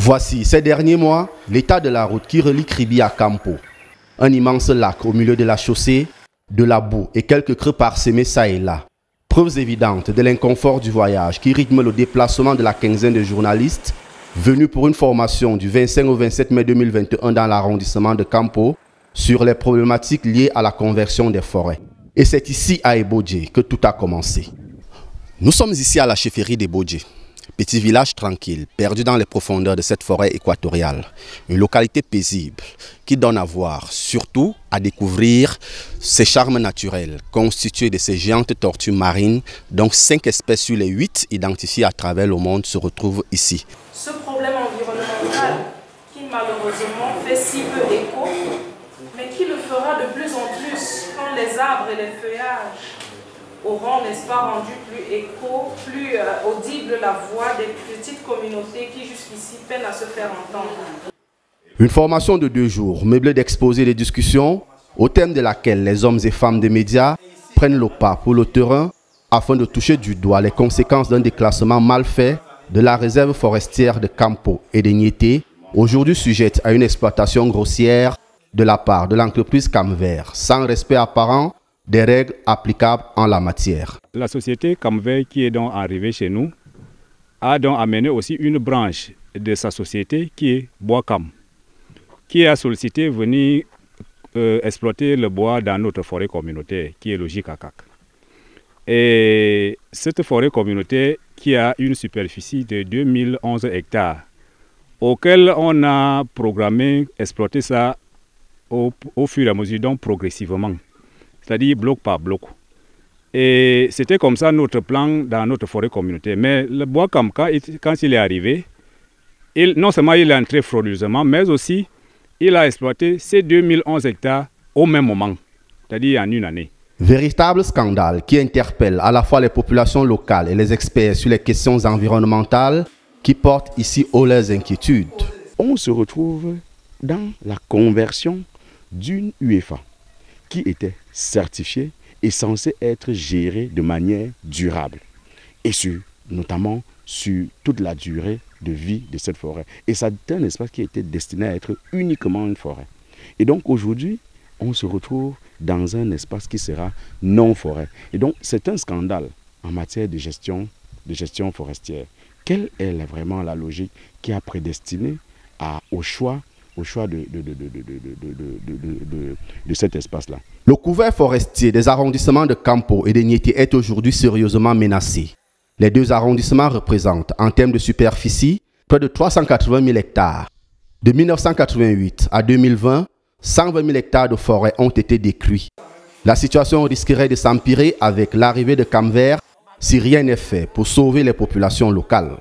Voici ces derniers mois l'état de la route qui relie Kribi à Campo. Un immense lac au milieu de la chaussée, de la boue et quelques creux parsemés ça et là. Preuves évidentes de l'inconfort du voyage qui rythme le déplacement de la quinzaine de journalistes venus pour une formation du 25 au 27 mai 2021 dans l'arrondissement de Campo sur les problématiques liées à la conversion des forêts. Et c'est ici à Ebodje que tout a commencé. Nous sommes ici à la chefferie d'Ebodje. Petit village tranquille, perdu dans les profondeurs de cette forêt équatoriale. Une localité paisible qui donne à voir, surtout à découvrir ses charmes naturels, constitués de ces géantes tortues marines, dont 5 espèces sur les 8 identifiées à travers le monde se retrouvent ici. Ce problème environnemental qui malheureusement fait si peu écho, mais qui le fera de plus en plus quand les arbres et les feuillages auront, n'est-ce pas, rendu plus écho, plus audible la voix des petites communautés qui jusqu'ici peinent à se faire entendre. Une formation de 2 jours, meublée d'exposés et de discussions, au thème de laquelle les hommes et femmes des médias prennent le pas pour le terrain afin de toucher du doigt les conséquences d'un déclassement mal fait de la réserve forestière de Campo et de Niété, aujourd'hui sujette à une exploitation grossière de la part de l'entreprise Camvert, sans respect apparent des règles applicables en la matière. La société Camvert qui est donc arrivée chez nous a donc amené aussi une branche de sa société qui est Bois-Cam, qui a sollicité venir exploiter le bois dans notre forêt communautaire qui est le Jikakak. Et cette forêt communautaire qui a une superficie de 2011 hectares, auquel on a programmé exploiter ça au fur et à mesure, donc progressivement, c'est-à-dire bloc par bloc. Et c'était comme ça notre plan dans notre forêt communautaire. Mais le bois Kamka, quand il est arrivé, non seulement il est entré frauduleusement, mais aussi il a exploité ces 2011 hectares au même moment, c'est-à-dire en une année. Véritable scandale qui interpelle à la fois les populations locales et les experts sur les questions environnementales qui portent ici haut leurs inquiétudes. On se retrouve dans la conversion d'une UEFA qui était certifiée et censée être gérée de manière durable et notamment sur toute la durée de vie de cette forêt. Et ça est un espace qui était destiné à être uniquement une forêt. Et donc aujourd'hui, on se retrouve dans un espace qui sera non-forêt. Et donc c'est un scandale en matière de gestion forestière. Quelle est vraiment la logique qui a prédestiné au choix de cet espace-là? Le couvert forestier des arrondissements de Campo et de Niété est aujourd'hui sérieusement menacé. Les 2 arrondissements représentent, en termes de superficie, près de 380 000 hectares. De 1988 à 2020, 120 000 hectares de forêt ont été détruits. La situation risquerait de s'empirer avec l'arrivée de Camvert si rien n'est fait pour sauver les populations locales.